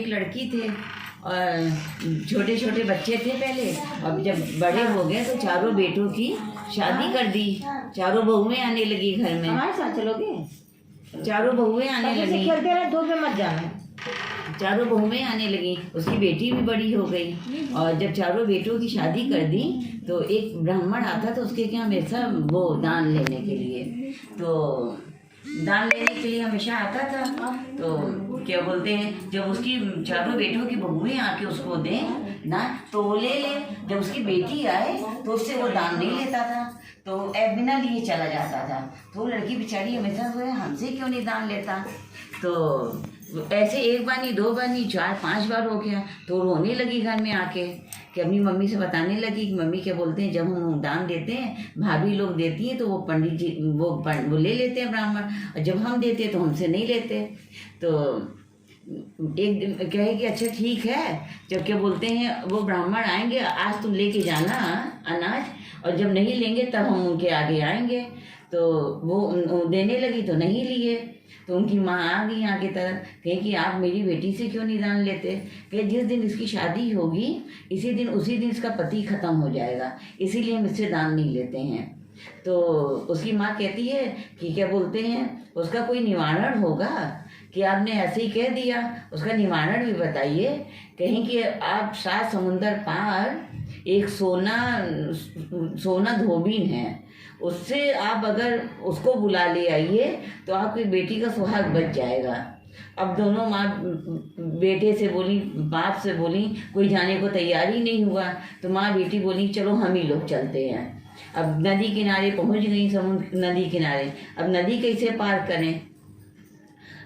एक लड़की थे और छोटे छोटे बच्चे थे पहले। अब जब बड़े हो गए तो चारों बेटों की शादी कर दी। चारों बहुएं आने लगी घर में। हमारे साथ चलोगे? चारों बहुएं आने लगी। खेलते रहे, धूप में मत जाना। चारों बहुएं आने लगी। उसकी बेटी भी बड़ी हो गई और जब चारों बेटों की शादी कर दी तो एक ब्राह्मण आता था उसके यहाँ हमेशा वो दान लेने के लिए। तो दान लेने के लिए हमेशा आता था। तो क्या बोलते हैं, जब उसकी चारों बेटों की बहुएं आके उसको दें ना तो वो ले ले। जब उसकी बेटी आए तो उससे वो दान नहीं लेता था, तो बिना लिए चला जाता था। तो लड़की बेचारी हमेशा वो हमसे क्यों नहीं दान लेता। तो ऐसे एक बार नहीं, दो बार नहीं, 4-5 बार हो गया। तो रोने लगी घर में आके कि अपनी मम्मी से बताने लगी कि मम्मी क्या बोलते हैं, जब हम दान देते हैं भाभी लोग देती हैं तो वो पंडित जी वो ले लेते हैं ब्राह्मण, और जब हम देते हैं तो हमसे नहीं लेते। तो एक दिन कहे कि अच्छा ठीक है, जब क्या बोलते हैं वो ब्राह्मण आएंगे आज तुम लेके जाना अनाज, और जब नहीं लेंगे तब हम उनके आगे आएंगे। तो वो देने लगी तो नहीं लिए। तो उनकी माँ आ गई आगे तरफ, कहे कि आप मेरी बेटी से क्यों नहीं दान लेते। कि जिस दिन इसकी शादी होगी उसी दिन इसका पति खत्म हो जाएगा, इसीलिए हम इससे दान नहीं लेते हैं। तो उसकी माँ कहती है कि क्या बोलते हैं उसका कोई निवारण होगा कि आपने ऐसे ही कह दिया, उसका निवारण भी बताइए। कहीं कि आप 7 समुंदर पार एक सोना धोबीन है, उससे आप अगर उसको बुला ले आइए तो आपकी बेटी का सुहाग बच जाएगा। अब दोनों माँ बेटे से बोली, बाप से बोली, कोई जाने को तैयार ही नहीं हुआ। तो माँ बेटी बोली चलो हम ही लोग चलते हैं। अब नदी किनारे पहुँच गई, समुद्र नदी किनारे। अब नदी कैसे पार करें।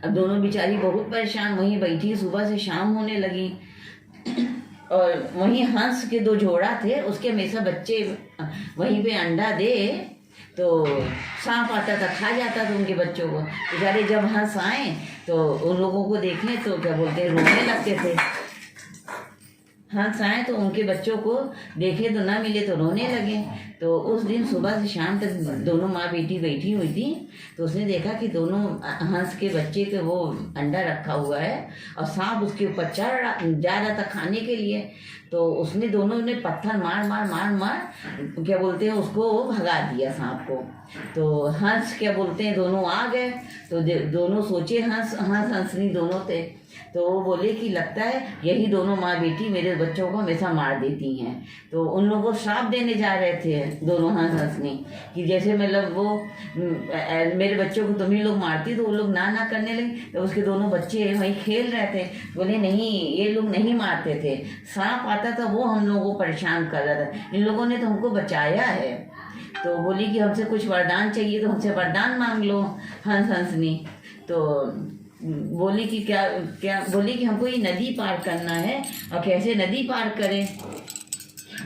अब दोनों बेचारी बहुत परेशान वहीं बैठी, सुबह से शाम होने लगी। और वहीं हंस के 2 जोड़ा थे, उसके हमेशा बच्चे वहीं पे अंडा दे तो सांप आता था खा जाता था उनके बच्चों को। बेचारे जब हंस आए तो उन लोगों को देखें तो क्या बोलते हैं रोने लगते थे। हंस आए तो उनके बच्चों को देखे तो ना मिले तो रोने लगे। तो उस दिन सुबह से शाम तक दोनों माँ बेटी बैठी हुई थी। तो उसने देखा कि दोनों हंस के बच्चे पे वो अंडा रखा हुआ है और सांप उसके ऊपर जा रहा था खाने के लिए। तो उसने दोनों ने पत्थर मार क्या बोलते हैं उसको भगा दिया सांप को। तो हंस क्या बोलते हैं दोनों आ गए। तो दोनों सोचे हंसनी दोनों थे। तो वो बोले कि लगता है यही दोनों माँ बेटी मेरे बच्चों को हमेशा मार देती हैं। तो उन लोगों को श्राप देने जा रहे थे दोनों हंसनी कि जैसे मतलब वो मेरे बच्चों को तुम ही लोग मारती। तो वो लोग ना करने लगे। तो उसके दोनों बच्चे वहीं खेल रहे थे, बोले नहीं ये लोग नहीं मारते थे, सांप आता था वो हम लोगों को परेशान कर रहा था, इन लोगों ने तो हमको बचाया है। तो बोली कि हमसे कुछ वरदान चाहिए तो हमसे वरदान मांग लो हंसनी। तो बोली कि क्या बोली कि हमको ये नदी पार करना है और कैसे नदी पार करें।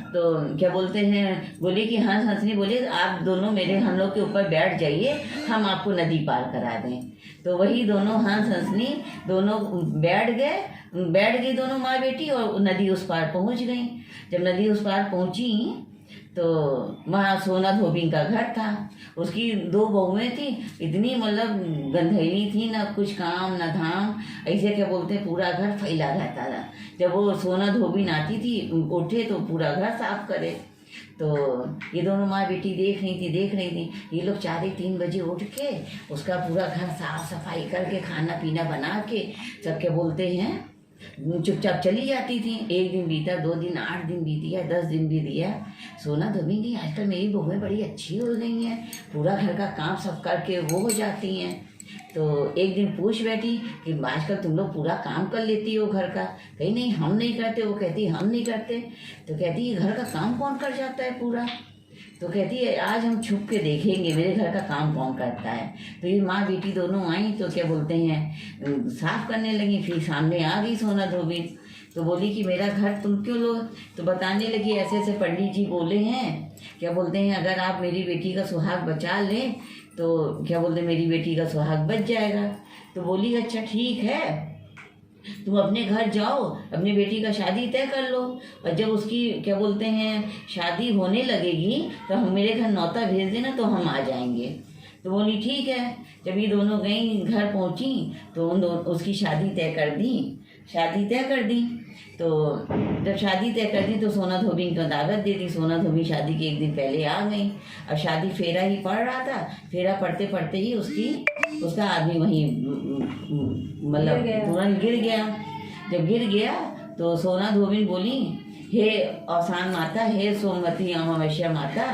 तो क्या बोलते हैं बोली कि हंसनी बोले आप दोनों हम लोग के ऊपर बैठ जाइए, हम आपको नदी पार करा दें। तो वही दोनों हंसनी दोनों बैठ गई दोनों माँ बेटी और नदी उस पार पहुँच गई। जब नदी उस पार पहुँची तो वहाँ सोना धोबी का घर था। उसकी 2 बहुएं थी, इतनी मतलब गंधैली थी, ना कुछ काम ना धाम, ऐसे क्या बोलते हैं पूरा घर फैला रहता था। जब वो सोना धोबी आती थी उठे तो पूरा घर साफ करे। तो ये दोनों माँ बेटी देख रही थी। ये लोग 4-3 बजे उठ के उसका पूरा घर साफ सफाई करके खाना पीना बना के सब क्या बोलते हैं चुपचाप चली जाती थी। 1 दिन बीता, 2 दिन, 8 दिन बीत गया, 10 दिन बीत गया। सोना धोबी नहीं, आजकल मेरी बहुएं बड़ी अच्छी हो गई हैं, पूरा घर का काम सब करके वो हो जाती हैं। तो एक दिन पूछ बैठी कि आजकल तुम लोग पूरा काम कर लेती हो घर का। कहीं नहीं हम नहीं करते। वो कहती हम नहीं करते। तो कहती ये घर का काम कौन कर जाता है पूरा। तो कहती है आज हम छुप के देखेंगे मेरे घर का काम कौन करता है। तो ये माँ बेटी दोनों आई तो क्या बोलते हैं साफ करने लगी। फिर सामने आ गई सोना धोबी। तो बोली कि मेरा घर तुम क्यों लो। तो बताने लगी ऐसे पंडित जी बोले हैं क्या बोलते हैं अगर आप मेरी बेटी का सुहाग बचा लें तो क्या बोलते हैं मेरी बेटी का सुहाग बच जाएगा। तो बोली अच्छा ठीक है, तुम अपने घर जाओ, अपनी बेटी का शादी तय कर लो, और जब उसकी क्या बोलते हैं शादी होने लगेगी तो हम मेरे घर न्योता भेज देना तो हम आ जाएंगे। तो बोली ठीक है। जब ये दोनों गई घर पहुंची तो उसकी शादी तय कर दी। शादी तय कर दी। तो जब शादी तय कर दी तो सोना धोबी को दावत दे दी। सोना धोबी शादी के एक दिन पहले आ गई। अब शादी फेरा ही पड़ रहा था। फेरा पढ़ते पढ़ते ही उसका आदमी वहीं मतलब तुरंत गिर गया। जब गिर गया तो सोना धोबी बोली, हे औसान माता, हे सोमवती अमावस्या माता,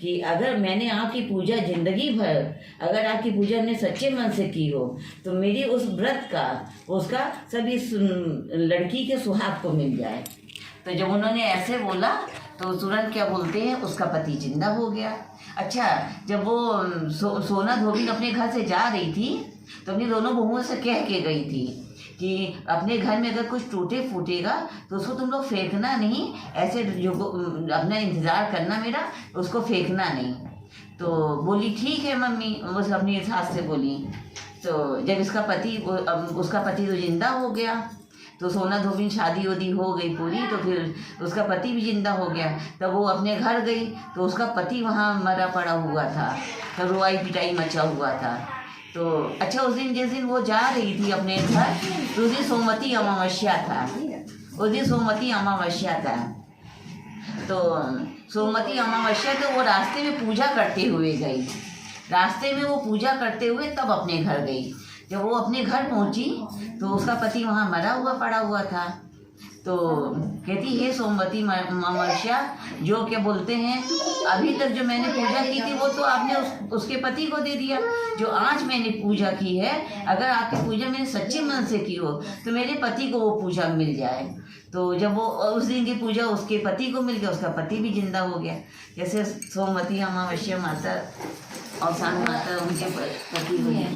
कि अगर मैंने आपकी पूजा जिंदगी भर, अगर आपकी पूजा मैंने सच्चे मन से की हो तो मेरी उस व्रत का, उसका सभी लड़की के सुहाग को मिल जाए। तो जब उन्होंने ऐसे बोला तो तुरंत क्या बोलते हैं, उसका पति जिंदा हो गया। अच्छा, जब वो सोना धोबी अपने घर से जा रही थी तो अपनी दोनों बहुओं से कह के गई थी कि अपने घर में अगर कुछ टूटे फूटेगा तो उसको तुम लोग फेंकना नहीं, ऐसे जो अपना इंतज़ार करना मेरा, उसको फेंकना नहीं। तो बोली ठीक है मम्मी, वो अपनी सास से बोली। तो जब उसका पति तो जिंदा हो गया, तो सोना धोबी शादी वादी हो गई पूरी, तो फिर उसका पति भी जिंदा हो गया। तब वो अपने घर गई तो उसका पति वहाँ मरा पड़ा हुआ था। तब रोआई पिटाई मचा हुआ था। तो अच्छा, उस दिन जिस दिन वो जा रही थी अपने घर, तो उस दिन सोमवती अमावस्या था। उस दिन सोमवती अमावस्या था। तो सोमवती अमावस्या तो वो रास्ते में पूजा करते हुए गई। रास्ते में वो पूजा करते हुए तब अपने घर गई। जब वो अपने घर पहुंची तो उसका पति वहाँ मरा हुआ पड़ा हुआ था। तो कहती, हे सोमवती अमावस्या, जो क्या बोलते हैं, अभी तक जो मैंने पूजा की थी वो तो आपने उसके पति को दे दिया। जो आज मैंने पूजा की है, अगर आपकी पूजा मैंने सच्चे मन से की हो तो मेरे पति को वो पूजा मिल जाए। तो जब वो उस दिन की पूजा उसके पति को मिल गया, उसका पति भी जिंदा हो गया। जैसे सोमवती अमावस्या माता, औसान माता, उनके पति को